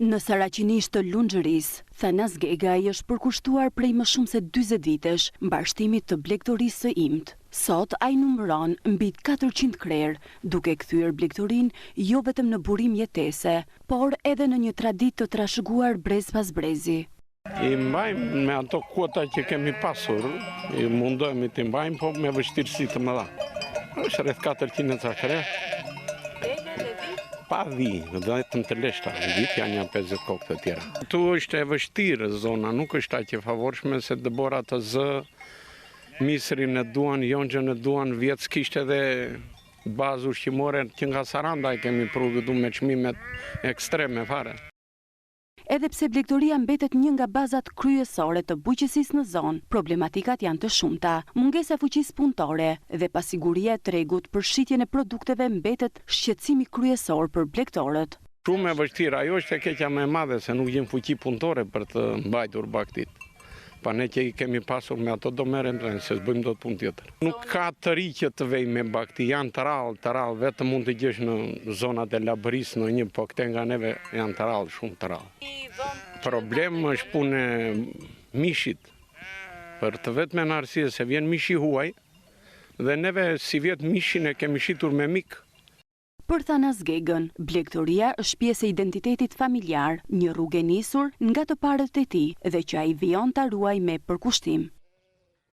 Në Saraqinisht të Lunxhërisë, Thanas Gegaj është përkushtuar prej më shumë se 40 vitesh mbashtimit të blegtorisë së imt. Sot ai numëron mbi 400 krerë, duke kthyer blegtorinë jo vetëm në burim jetese, por edhe në një traditë të trashëguar brez pas brezi. I mbajmë me ato kuota që kemi pasur, i mundohemi të mbajmë, po me vështirësi të mëdha. Është rreth 400 cakre. Pa vi, vetëm të leshta, vit janë një 50 kokë të tjera. Tu është e vështirë zona, nuk është aq e favorshme se dëbora të zë, misrin e duan, jonxhën e duan, vjet s'kishte edhe bazë ushqimore që nga Saranda e kemi prodhuar me çmimet ekstreme fare. Edhe pse blegtoria mbetet një nga bazat kryesore të bujqësisë në zonë, problematikat janë të shumta. Mungesa fuqisë punëtore dhe pasiguria e tregut për shitjen e produkteve mbetet shqetësimi kryesor për blegtorët. Shumë e vështirë, ajo është e keqja më e madhe se nuk gjen fuqi punëtore për të mbajtur baktit. Pa ne që i kemi pasur me ato do merrem se s'bëjmë dot punë tjetër. Nuk ka të ri që të vej me bakti, janë të rallë, vetëm mund të gjesh në zonat e Labërisë në një, po këte nga neve janë të rallë, shumë të rallë. Problem është punë mishit, për të vetme në arsye se vjen mishi huaj dhe neve si vjet mishin e kemi shitur me mik. Për Thanas Gegën, blegtoria është pjesë e identitetit familjar, një rrugë e nisur nga të parët e tij dhe që ai vijon ta ruaj me përkushtim.